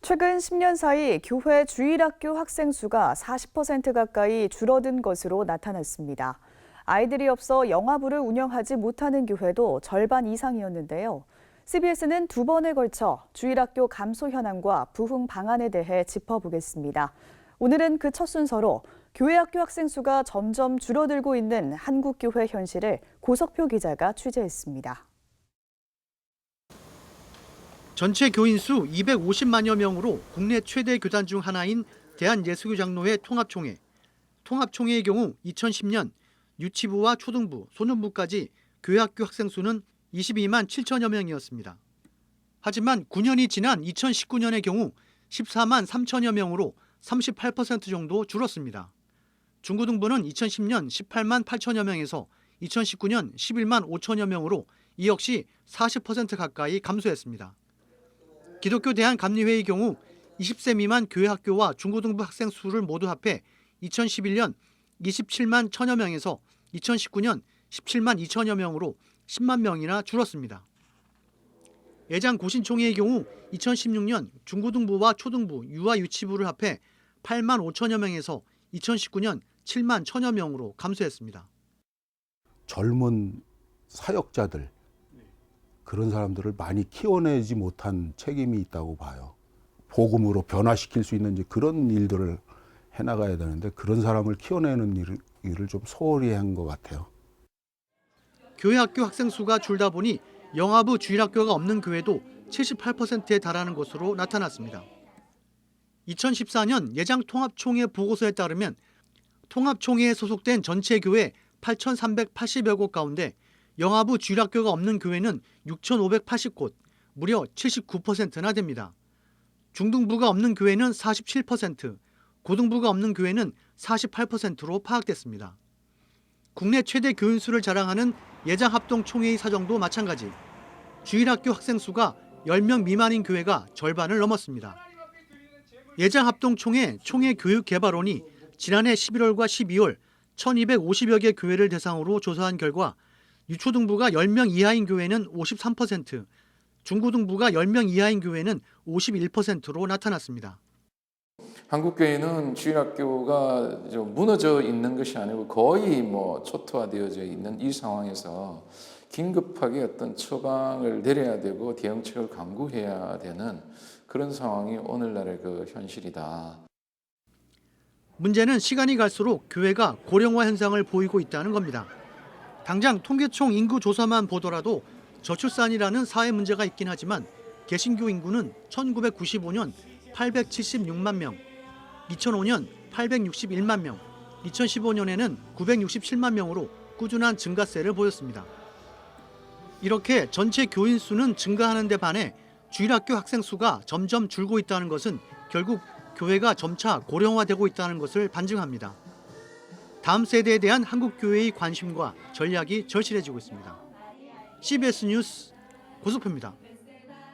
최근 10년 사이 교회 주일학교 학생 수가 40% 가까이 줄어든 것으로 나타났습니다. 아이들이 없어 영화부를 운영하지 못하는 교회도 절반 이상이었는데요. CBS는 두 번에 걸쳐 주일학교 감소 현황과 부흥 방안에 대해 짚어보겠습니다. 오늘은 그 첫 순서로 교회 학교 학생 수가 점점 줄어들고 있는 한국교회 현실을 고석표 기자가 취재했습니다. 전체 교인 수 250만여 명으로 국내 최대 교단 중 하나인 대한예수교장로회 통합총회. 통합총회의 경우 2010년 유치부와 초등부, 소년부까지 교회 학교 학생 수는 22만 7천여 명이었습니다. 하지만 9년이 지난 2019년의 경우 14만 3천여 명으로 38% 정도 줄었습니다. 중고등부는 2010년 18만 8천여 명에서 2019년 11만 5천여 명으로 이 역시 40% 가까이 감소했습니다. 기독교 대한감리회의 경우 20세 미만 교회 학교와 중고등부 학생 수를 모두 합해 2011년 27만 1천여 명에서 2019년 17만 2천여 명으로 10만 명이나 줄었습니다. 예장 고신총회의 경우 2016년 중고등부와 초등부, 유아 유치부를 합해 8만 5천여 명에서 2019년 7만 1천여 명으로 감소했습니다. 젊은 사역자들, 그런 사람들을 많이 키워내지 못한 책임이 있다고 봐요. 복음으로 변화시킬 수 있는 그런 일들을 해나가야 되는데 그런 사람을 키워내는 일을 좀 소홀히 한 것 같아요. 교회 학교 학생 수가 줄다 보니 영화부 주일학교가 없는 교회도 78%에 달하는 것으로 나타났습니다. 2014년 예장통합총회 보고서에 따르면 통합총회에 소속된 전체 교회 8,380여 곳 가운데 영화부 주일학교가 없는 교회는 6,580곳, 무려 79%나 됩니다. 중등부가 없는 교회는 47%, 고등부가 없는 교회는 48%로 파악됐습니다. 국내 최대 교인 수를 자랑하는 예장합동총회의 사정도 마찬가지. 주일학교 학생 수가 10명 미만인 교회가 절반을 넘었습니다. 예장합동총회 총회교육개발원이 지난해 11월과 12월 1,250여 개 교회를 대상으로 조사한 결과 유초등부가 10명 이하인 교회는 53%, 중고등부가 10명 이하인 교회는 51%로 나타났습니다. 한국교회는 주일학교가 좀 무너져 있는 것이 아니고 거의 초토화되어져 있는 이 상황에서 긴급하게 어떤 처방을 내려야 되고 대응책을 강구해야 되는 그런 상황이 오늘날의 그 현실이다. 문제는 시간이 갈수록 교회가 고령화 현상을 보이고 있다는 겁니다. 당장 통계청 인구 조사만 보더라도 저출산이라는 사회 문제가 있긴 하지만 개신교 인구는 1995년 876만 명, 2005년 861만 명, 2015년에는 967만 명으로 꾸준한 증가세를 보였습니다. 이렇게 전체 교인 수는 증가하는 데 반해 주일학교 학생 수가 점점 줄고 있다는 것은 결국 교회가 점차 고령화되고 있다는 것을 반증합니다. 다음 세대에 대한 한국교회의 관심과 전략이 절실해지고 있습니다. CBS 뉴스 고석표입니다.